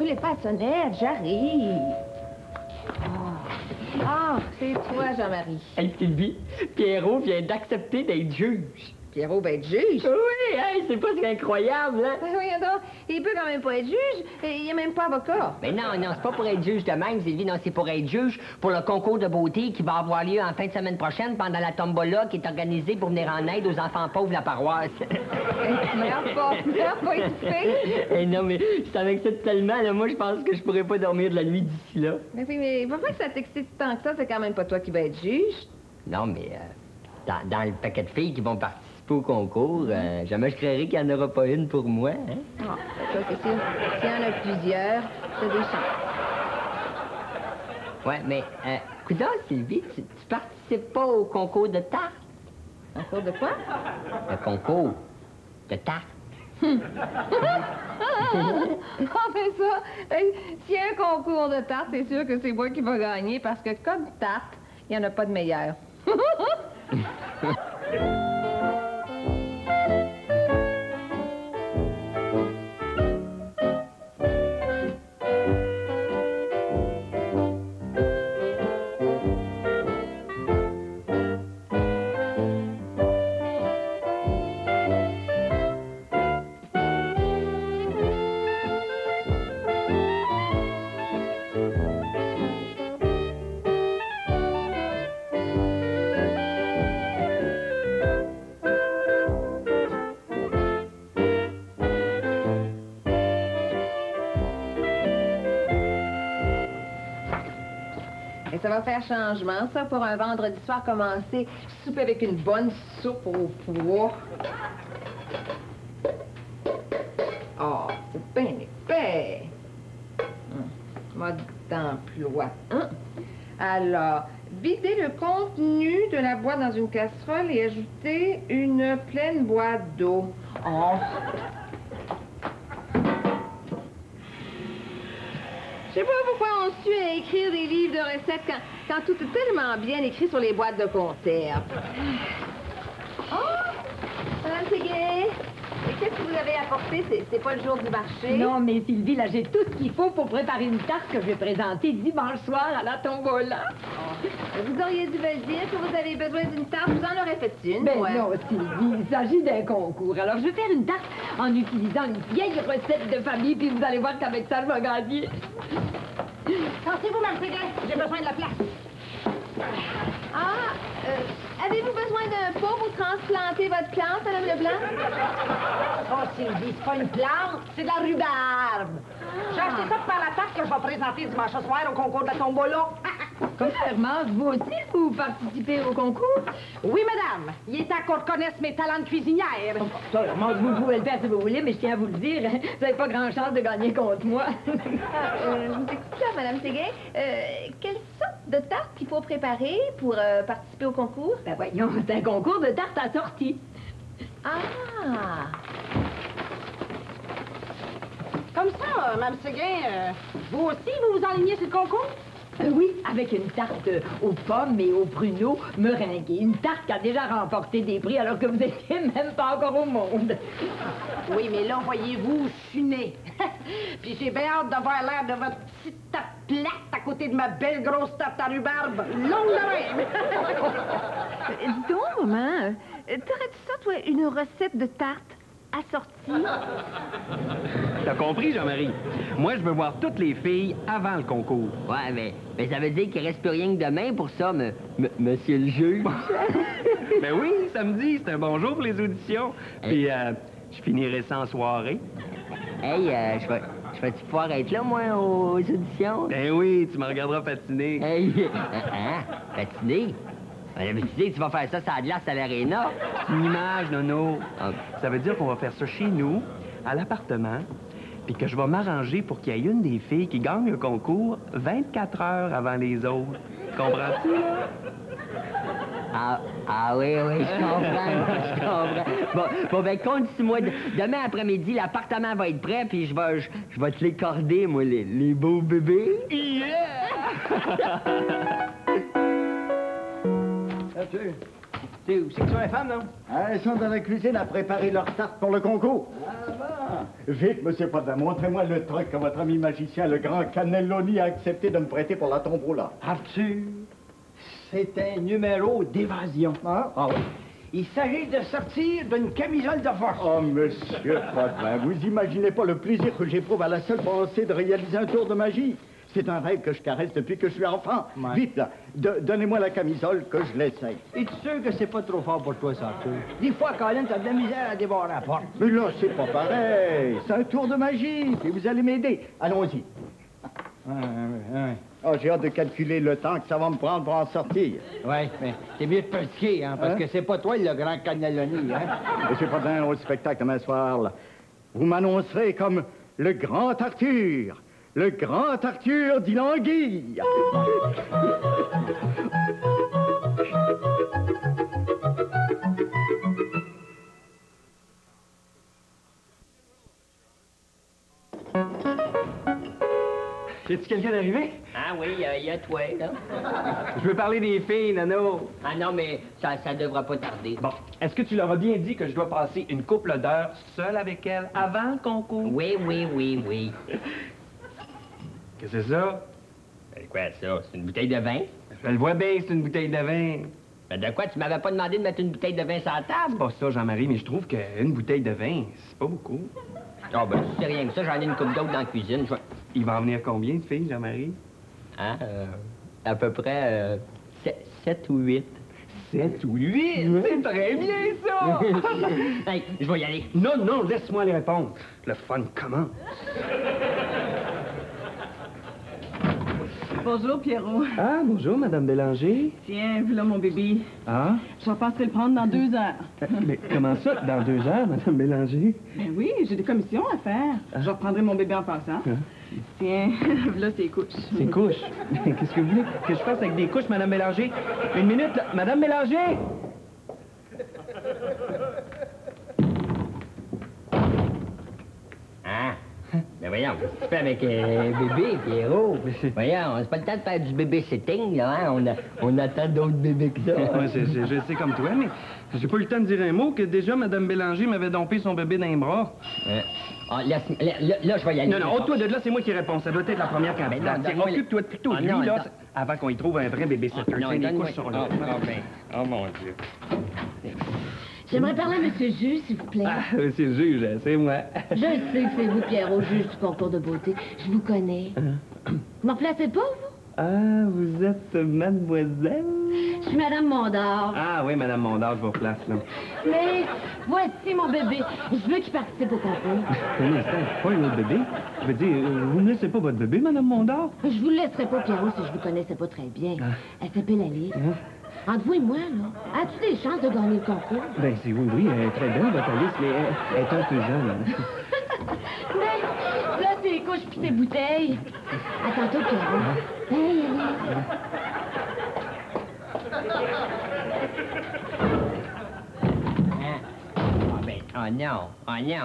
roulez pas la sonnette, j'arrive. Ah, c'est toi, Jean-Marie. Hey, Sylvie, Pierrot vient d'accepter d'être juge. Pierrot va être juge. Oui, hey, c'est pas incroyable, hein? Oui, donc, il peut quand même pas être juge. Il est même pas avocat. Mais non, c'est pas pour être juge de même, Sylvie, non, c'est pour être juge pour le concours de beauté qui va avoir lieu en fin de semaine prochaine pendant la tombola qui est organisée pour venir en aide aux enfants pauvres de la paroisse. Merde pas étouffé. Hey, non, mais je t'excite tellement, là, moi, je pense que je pourrais pas dormir de la nuit d'ici là. Mais oui, mais pourquoi que ça t'excite tant que ça? C'est quand même pas toi qui vas être juge. Non, mais dans le paquet de filles qui vont participer au concours, jamais je créerais qu'il n'y en aura pas une pour moi, hein? Ah, ça, c'est sûr. S'il y en a plusieurs, t'as des chances. Ouais, mais, coudonc, Sylvie, tu participes pas au concours de tarte? Concours de quoi? Le concours de tarte. Ah, mais ça, s'il y a un concours de tarte, c'est sûr que c'est moi qui va gagner parce que comme tarte, il n'y en a pas de meilleur. Et ça va faire changement, ça, pour un vendredi soir commencer. Souper avec une bonne soupe au pois. Oh, c'est bien épais. Mode d'emploi. Alors, vider le contenu de la boîte dans une casserole et ajouter une pleine boîte d'eau. Oh. Je sais pas pourquoi on suit à écrire des livres de recettes quand tout est tellement bien écrit sur les boîtes de conserve. Oh! Madame Séguin! Et qu'est-ce que vous avez apporté? C'est pas le jour du marché? Non, mais Sylvie, là, j'ai tout ce qu'il faut pour préparer une tarte que je vais présenter dimanche soir à la tombola. Vous auriez dû me dire que vous avez besoin d'une tarte. Vous en aurez fait une, Ben ouais. non, Sylvie, il s'agit d'un concours. Alors, je vais faire une tarte en utilisant une vieille recette de famille, puis vous allez voir qu'avec ça, je vais gagner. Pensez-vous, Mme Séguin? J'ai besoin de la place. Avez-vous besoin d'un pot pour transplanter votre plante, Mme Leblanc? Oh, Sylvie, c'est pas une plante, c'est de la rhubarbe. J'ai acheté ça pour faire la tarte que je vais présenter dimanche soir au concours de la tombola. Contrairement, vous aussi, vous participez au concours? Oui, madame. Il est temps qu'on reconnaisse mes talents de cuisinière. Sûrement, vous pouvez le faire si vous voulez, mais je tiens à vous le dire, hein, vous n'avez pas grand chance de gagner contre moi. Je vous écoute là, Mme Séguin. Quelle sorte de tarte qu'il faut préparer pour participer au concours? Ben voyons, c'est un concours de tarte à sortie. Ah! Comme ça, Mme Séguin, vous aussi, vous vous enlignez sur le concours? Oui, avec une tarte aux pommes et aux pruneaux meringuée. Une tarte qui a déjà remporté des prix alors que vous n'étiez même pas encore au monde. Oui, mais là, voyez-vous, je suis née. Puis j'ai bien hâte de voir l'air de votre petite tarte plate à côté de ma belle grosse tarte à rhubarbe. Longue de même. Dis donc, maman, t'aurais-tu ça, toi, une recette de tarte assortie? T'as compris, Jean-Marie? Moi, je veux voir toutes les filles avant le concours. Ouais, mais ça veut dire qu'il reste plus rien que demain pour ça, monsieur le juge. Ben oui, samedi, c'est un bon jour pour les auditions. Puis, je finirai ça en soirée. Hey, je vais-tu pouvoir être là, moi, aux auditions? Ben oui, tu me regarderas patiner. Hey, patiner? Tu dis que tu vas faire ça sur la glace à l'aréna? C'est une image, Nono. Ah. Ça veut dire qu'on va faire ça chez nous, à l'appartement, puis que je vais m'arranger pour qu'il y ait une des filles qui gagne le concours 24 heures avant les autres. Comprends-tu, là? Ah oui, je comprends. Bon, ben, compte sur moi. Demain après-midi, l'appartement va être prêt, puis je vais te les corder, moi, les beaux bébés. Yeah! C'est où? C'est que sont les femmes, non? Ah, elles sont dans la cuisine à préparer leur tarte pour le concours. Ah, va. Vite, monsieur Potvin, montrez-moi le truc que votre ami magicien, le grand Cannelloni, a accepté de me prêter pour la tombola. Arthur, c'est un numéro d'évasion. Ah oui. Il s'agit de sortir d'une camisole de force. Oh, monsieur Potvin, vous imaginez pas le plaisir que j'éprouve à la seule pensée de réaliser un tour de magie. C'est un rêve que je caresse depuis que je suis enfant. Ouais. Vite, là, donnez-moi la camisole que je l'essaye. Es-tu sûr que c'est pas trop fort pour toi, ça, Arthur? Des fois, Colin, t'as de la misère à débarrer la porte. Mais là, c'est pas pareil. C'est un tour de magie, et vous allez m'aider. Allons-y. Ouais. Oh, j'ai hâte de calculer le temps que ça va me prendre pour en sortir. Ouais, mais c'est mieux de pratiquer, hein, parce Hein? que c'est pas toi le grand Cannelloni, hein? Monsieur Potvin, au spectacle demain soir, là, vous m'annoncerez comme le grand Arthur. Le grand Arthur d'Ilanguille. Y a-tu quelqu'un d'arrivé? Ah oui, il y a toi, là. Je veux parler des filles, Nano. Ah non, mais ça devra pas tarder. Bon, est-ce que tu leur as bien dit que je dois passer une couple d'heures seule avec elles avant le concours? Oui. Qu'est-ce que c'est ça? C'est quoi, ça? C'est une bouteille de vin? Je le vois bien, c'est une bouteille de vin. Ben de quoi? Tu m'avais pas demandé de mettre une bouteille de vin sur la table? C'est pas ça, Jean-Marie, mais je trouve qu'une bouteille de vin, c'est pas beaucoup. Ah ben, c'est rien que ça. J'en ai une coupe d'autre dans la cuisine. Il va en venir combien de filles, Jean-Marie? Hein? À peu près 7 ou 8. 7 ou 8? C'est très bien, ça! Hey, je vais y aller. Non, laisse-moi les répondre. Le fun commence. Bonjour, Pierrot. Ah, bonjour, Madame Bélanger. Tiens, voilà mon bébé. Ah? Je vais passer le prendre dans 2 heures. Mais comment ça, dans 2 heures, Madame Bélanger? Ben oui, j'ai des commissions à faire. Je reprendrai mon bébé en passant. Tiens, voilà tes couches. Ces couches. Qu'est-ce que vous voulez que je fasse avec des couches, Madame Bélanger? Une minute, là. Madame Bélanger! Ah? Ben voyons, qu'est-ce que tu fais avec bébé, Pierrot? Voyons, c'est pas le temps de faire du bébé-sitting, là, hein? On attend d'autres bébés que ça. Ouais, je sais comme toi, mais j'ai pas eu le temps de dire un mot que déjà Madame Bélanger m'avait dompé son bébé dans les bras. Ah, là, je vais y aller. Non, ôte-toi de là, c'est moi qui réponds. Ça doit être la première candidate. Ben non, Tiens, donne-moi occupe-toi plutôt de Ah, lui, non, là, attends. avant qu'on y trouve un vrai bébé sitter. Non, Tiens, les donne-moi- couches sont là. Oh mon Dieu. J'aimerais parler à Monsieur le juge, s'il vous plaît. Ah, c'est le juge, c'est moi. Je sais que c'est vous, Pierrot, juge du concours de beauté. Je vous connais. Vous m'en placez pas, vous? Ah, vous êtes mademoiselle? Je suis Madame Mondor. Ah oui, Madame Mondard, je vous replace, là. Mais voici mon bébé. Je veux qu'il participe au concours. Un instant, pas un autre bébé. Je veux dire, vous ne laissez pas votre bébé, Madame Mondard? Je vous le laisserai pas, Pierrot, si je vous connaissais pas très bien. Elle s'appelle Alice. Entre vous et moi, là, as-tu des chances de gagner le concours? Ben, c'est oui, elle est très belle, votre Alice, mais elle est un peu jeune. Mais là, tes couches puis tes bouteilles. À tantôt, Pierrot. Hey, Alice.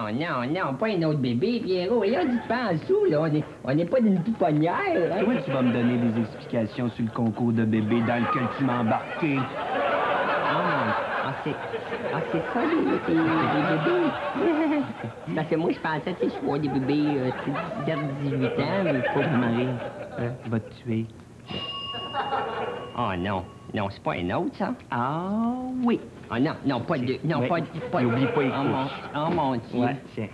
Non, pas un autre bébé, Pierrot. Voyons, dites pas en dessous, là. On n'est pas d'une pouponnière, hein? Comment tu vas me donner des explications sur le concours de bébé dans lequel tu m'as embarqué? C'est ça, les bébés. Parce que moi, je pensais, tu sais, je vois des bébés, 17-18 ans, mais pas de Marie. Tu vas te tuer. Oh non, c'est pas un autre, ça? Ah oui. Oh non, pas deux. Non, Ouais. pas Et oublie pas les Oh mon Dieu. Ouais, tiens.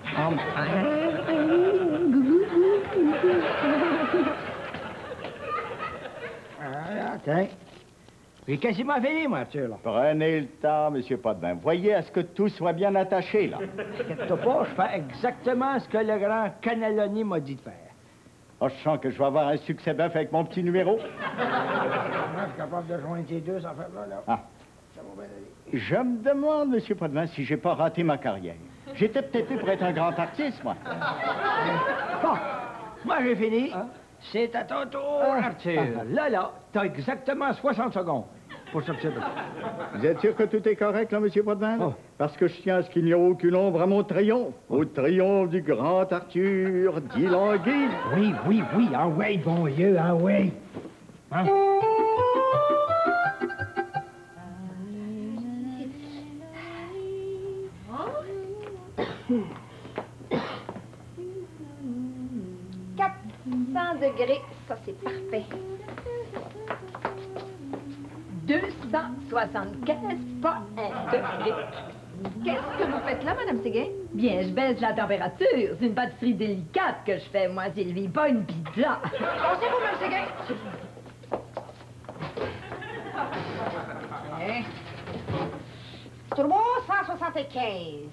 Tiens. J'ai quasiment fini, moi, Arthur, là. Prenez le temps, monsieur Potvin. Voyez à ce que tout soit bien attaché, là. Inquiète-toi pas, je fais exactement ce que le grand Cannelloni m'a dit de faire. Oh, je sens que je vais avoir un succès bœuf avec mon petit numéro. Moi, je suis capable de joindre ces deux affaires-là, là. Ah. Ça va bien aller. Je me demande, monsieur Potvin, si j'ai pas raté ma carrière. J'étais peut-être fait pour être un grand artiste, moi. Bon, moi, j'ai fini. C'est à ton tour, Arthur. Là, t'as exactement 60 secondes pour sortir de là. Vous êtes sûr que tout est correct, là, monsieur Potvin? Oh. Parce que je tiens à ce qu'il n'y ait aucune ombre à mon triomphe. Au triomphe du grand Arthur d'Ilanguille. Oui, ah ouais, bon Dieu, ah ouais. Hein? degrés, ça c'est parfait. 275, pas un degré. Qu'est-ce que vous faites là, Madame Séguin? Bien, je baisse la température. C'est une pâtisserie délicate que je fais, moi, Sylvie, pas une pizza. Pensez-vous, Madame Séguin? Hein? 375,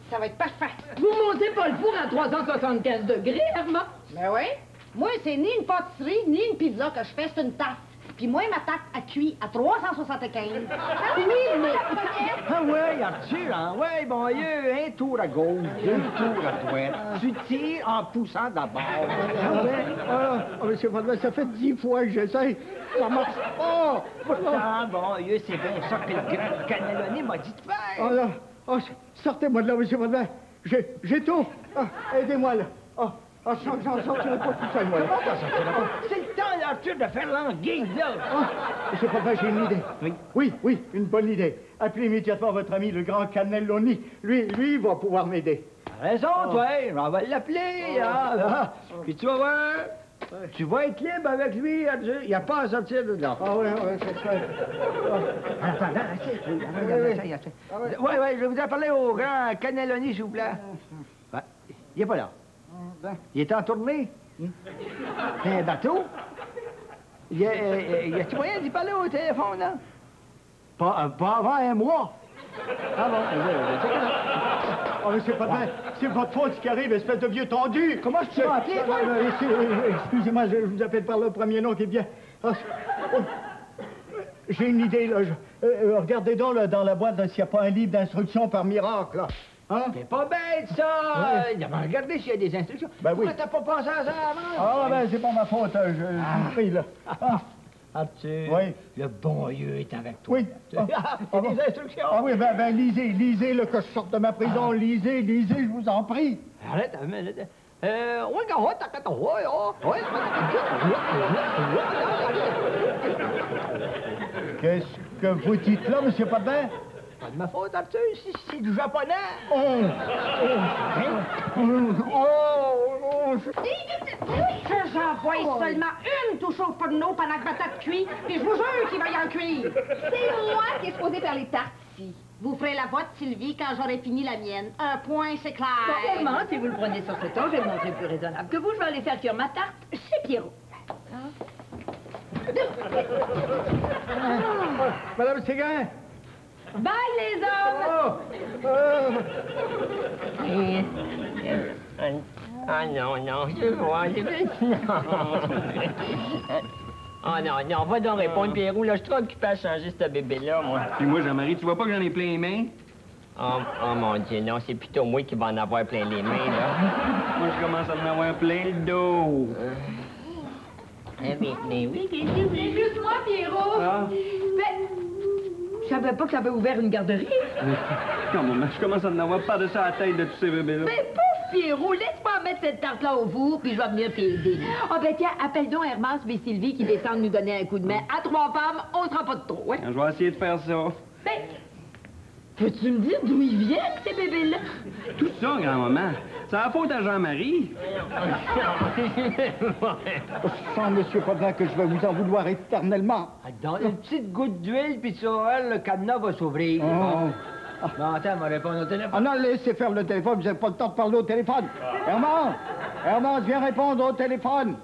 ça va être parfait. Vous montez pas le four à 375 degrés, Herman? Ben oui. Moi, c'est ni une pâtisserie, ni une pizza que je fais, c'est une tarte. Puis moi, ma tarte a cuit à 375. Oui, mais... Ah ouais, Arthur, hein? Ouais, bon Dieu, un tour à gauche, deux tours à droite. Tu tires en poussant d'abord. Ah ouais? Ah, monsieur Fadouin, ça fait 10 fois que j'essaie. Ça marche pas. Pourtant, bon Dieu, c'est bien ça que le grand cannelloni m'a dit de faire. Oh là, oh, sortez-moi de là, monsieur Fadouin. J'ai tout. Ah, aidez-moi, là. Oh, j'en sortirai pas tout seul, moi. C'est le temps, là, Arthur, de faire l'anguille, là. Monsieur Fadouin, j'ai une idée. Oui. Oui, une bonne idée. Appelez immédiatement votre ami, le grand Cannelloni. Lui, il va pouvoir m'aider. Raison, toi, on va l'appeler, hein. Puis tu vas voir, tu vas être libre avec lui, Arthur. Il n'y a pas à sortir de là. Ah ouais, c'est ça. Oui, je vais vous en parler au grand Cannelloni, s'il vous plaît. Ben, il n'est pas là. Il est en tournée. C'est un bateau. Y a-tu moyen d'y parler au téléphone, là? Pas avant un mois. Ah bon, Oh, monsieur Fadouin, c'est votre faute ce qui arrive, espèce de vieux tendu. Comment je peux appeler, toi? Excusez-moi, je vous appelle par le premier nom qui est bien. Ah, j'ai une idée, là. Regardez donc là, dans la boîte s'il n'y a pas un livre d'instructions par miracle, là. Hein? C'est pas bête, ça! Regardez s'il y a des instructions. Ben oui. Pourquoi t'as pas pensé à ça avant? Ah, ben, c'est pas ma faute, je prie, là. Ah. Arthur, Oui. le bon Dieu est avec toi. Oui. Il y a des instructions. Ah oui, ben, lisez, là, que je sorte de ma prison. Lisez, je vous en prie. Arrête, Qu'est-ce que vous dites là, monsieur Fadouin? Pas de ma faute, Arthur, c'est du japonais. Je j'envoie seulement une touche au fourneau pendant que ma tarte cuit, puis je vous jure qu'il va y en cuire. C'est moi qui est supposé faire les tartes ici. Vous ferez la vôtre, Sylvie, quand j'aurai fini la mienne. Un point, c'est clair. Herman, si vous le prenez sur ce ton, je vais me montrer plus raisonnable que vous. Je vais aller faire cuire ma tarte chez Pierrot. Madame Séguin! Bye, les hommes! Non, je vois, non, va donc répondre, Pierrot, là, je suis trop occupé à changer ce bébé-là, moi. Puis moi, Jean-Marie, tu vois pas que j'en ai plein les mains? Oh, mon Dieu, non, c'est plutôt moi qui va en avoir plein les mains, là. Moi, je commence à en avoir plein le dos. Mais oui, Excuse-moi, Pierrot! Mais... Je savais pas que ça avait ouvert une garderie. Non, maman, je commence à en avoir pas de ça à la tête de tous ces bébés-là. Mais pauvre Pierrot, laisse-moi mettre cette tarte-là au four, puis je vais venir t'aider. Ah ben tiens, appelle donc Hermas et Sylvie qui descendent nous donner un coup de main. À 3 femmes, on sera pas de trop, hein? Je vais essayer de faire ça. Ben, peux-tu me dire d'où ils viennent, ces bébés-là? Tout ça, grand-maman, c'est la faute à Jean-Marie. Je sens, monsieur Fadouin, que je vais vous en vouloir éternellement. Dans une petite goutte d'huile, puis tu vas le cadenas va s'ouvrir. Non, attends, elle va répondre au téléphone. Ah non, laissez faire le téléphone, vous n'avez pas le temps de parler au téléphone. Herman, viens répondre au téléphone.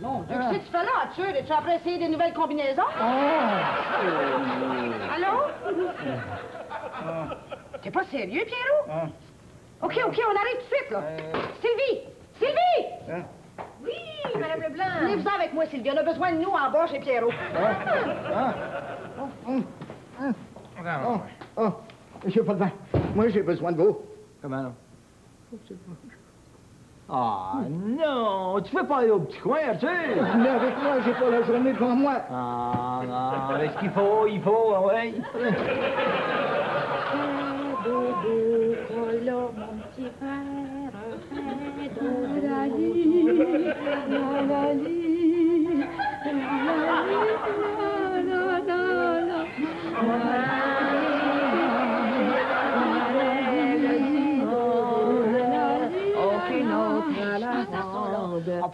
Mon Dieu, qu'est-ce que tu fais là, Arthur? Es-tu après essayer des nouvelles combinaisons? Allô? T'es pas sérieux, Pierrot? OK, on arrête tout de suite, là. Sylvie! Oui, Madame Leblanc. Venez-vous avec moi, Sylvie. On a besoin de nous en bas chez Pierrot. Monsieur Fadouin, moi j'ai besoin de vous. Comment non? Ah non, tu peux pas aller au petit coin, Arthur? Mais avec moi, j'ai pas la journée devant moi. Ah non, mais ce qu'il faut, ouais.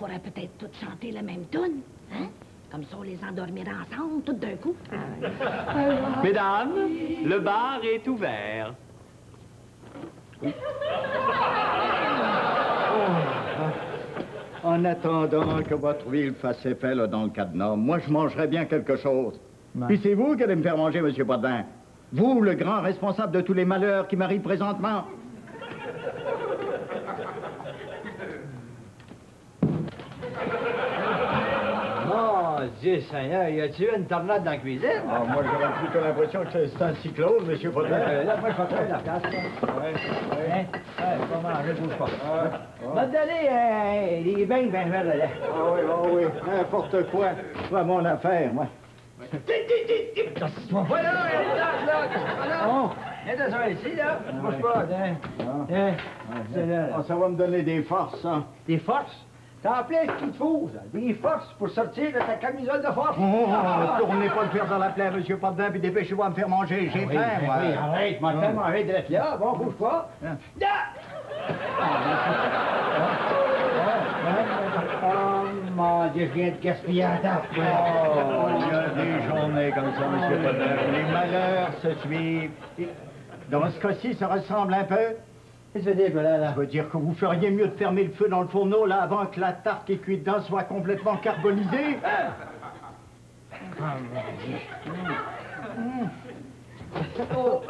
pourrait peut-être toutes chanter la même tune, hein? Comme ça, on les endormirait ensemble, tout d'un coup. Mesdames, le bar est ouvert. En attendant que votre huile fasse effet là, dans le cadenas, moi, je mangerais bien quelque chose. Ouais. Puis c'est vous qui allez me faire manger, Monsieur Potvin. Vous, le grand responsable de tous les malheurs qui m'arrivent présentement. Mon Dieu Seigneur, y a-tu une tornade dans la cuisine? Ah, moi, j'aurais plutôt l'impression que c'est un cyclone, Monsieur Potvin. Là, moi, je vais trouver la place, là. Ouais. Hein? Ouais, pas manger, bouge pas. Va te donner des beignes, ben verre de lait. Ah oui, n'importe quoi. Pas mon affaire, moi. Voilà, il y a une place, là. Oh, viens t'asseoir ici, là. Bouge pas, hein. C'est là, là. Ah, ça va me donner des forces, hein. Des forces? T'en plein ce qu'il te faut, ça. Des forces pour sortir de ta camisole de force. Tournez pas le fer dans la plaie, Monsieur Potvin, puis dépêchez-vous à me faire manger. J'ai faim, moi. Oui, arrête, moi, fais manger de là. Bon, bouge pas. Oh, mon Dieu, je viens de gaspiller un temps. Oh, il y a des journées comme ça, Monsieur Potvin. Les malheurs se suivent. Dans ce cas-ci, ça ressemble un peu. Qu'est-ce que tu veux dire, là? Ça veut dire que vous feriez mieux de fermer le feu dans le fourneau, là, avant que la tarte qui est cuite dedans soit complètement carbonisée. Oh,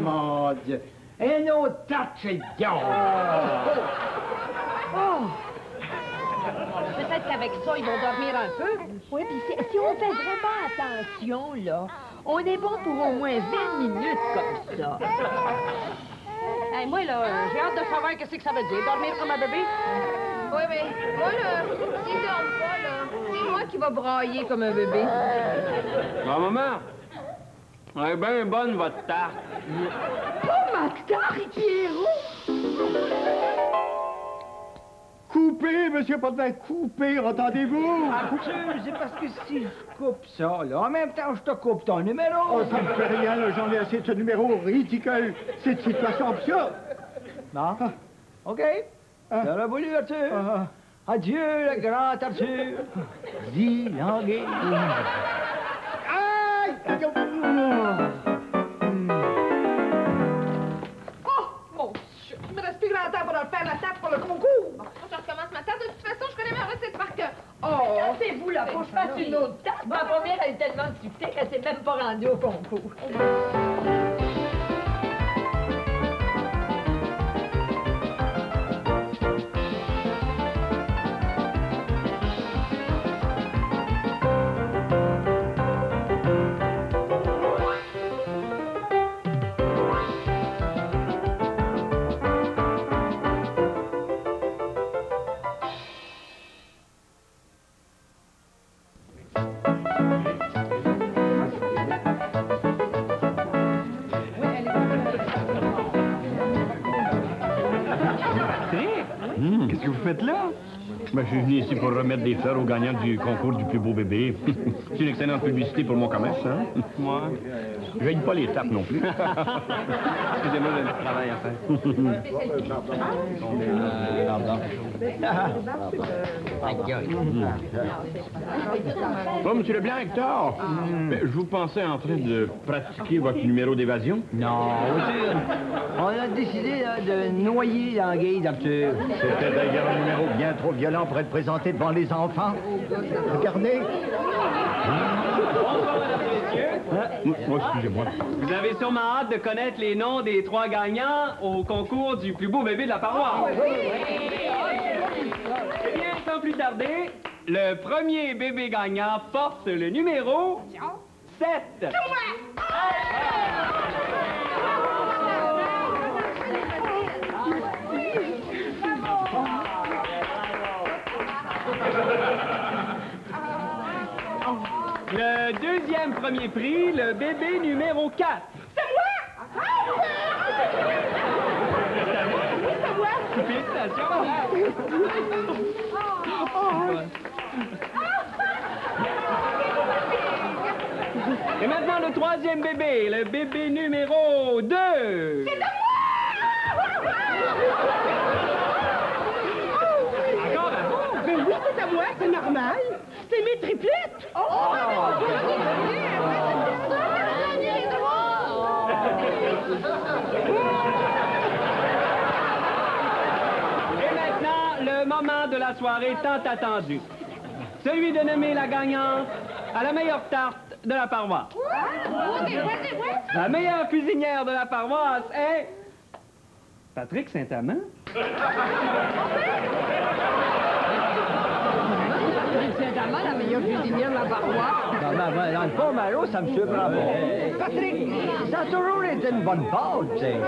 mon Dieu. Un autre tarte, c'est diable. Peut-être qu'avec ça, ils vont dormir un peu. Oui, puis si on fait vraiment attention, là, on est bon pour au moins 20 minutes comme ça. Hey, moi, là, j'ai hâte de savoir qu'est-ce que ça veut dire, dormir comme un bébé. Oui, mais moi, là, s'il dort pas, là, c'est moi qui va brailler comme un bébé. Bon, maman, elle est bien bonne, votre tarte. Pas ma tarte, Pierrot! Coupez, Monsieur Potvin, coupez, entendez-vous? Arthur, c'est parce que si je coupe ça, là, en même temps, je te coupe ton numéro. Oh, ça me fait rien, là, j'en ai assez de ce numéro ridicule. Cette situation absurde. Non? OK. T'aurais voulu, Arthur. Adieu, le grand Arthur. Dis, langué. Aïe! Oh, mon Dieu, il me reste plus grand temps pour faire la tarte pour le concours. Je recommence ma tarte. De toute façon, je connais ma recette par cœur. Cassez-vous, là, faut que je fasse une autre tarte. Ma première a eu tellement de succès qu'elle s'est même pas rendue au concours. Qu'est-ce que vous faites là? Ben, je suis venu ici pour remettre des fleurs aux gagnants du concours du plus beau bébé. C'est une excellente publicité pour mon commerce, hein? Moi? Je n'aide pas les tapes non plus. Excusez-moi, j'ai un petit travail à faire. Bon, Monsieur Leblanc, Hector, ben, je vous pensais en train de pratiquer votre numéro d'évasion. Non, Arthur. On a décidé là, de noyer l'anguille, Arthur. C'était d'ailleurs un numéro bien trop violent pour être présenté devant les enfants. Regardez. Oh, excusez-moi. Vous avez sûrement hâte de connaître les noms des 3 gagnants au concours du plus beau bébé de la paroisse. Eh bien, sans plus tarder, le premier bébé gagnant porte le numéro 7. Le deuxième premier prix, le bébé numéro 4. C'est moi! Félicitations! Et maintenant le troisième bébé, le bébé numéro 2. C'est de moi! Encore avant? Ben oui, c'est à moi, c'est normal. C'est mes triplettes. Et maintenant, le moment de la soirée tant attendu. Celui de nommer la gagnante à la meilleure tarte de la paroisse. La meilleure cuisinière de la paroisse est... Patrick Saint-Amand. Saint-Amand, la meilleure cuisinière de la paroisse. Dans le fond, Malo, ça me surprend pas. Patrick, ça a toujours été une bonne pâte, tu sais.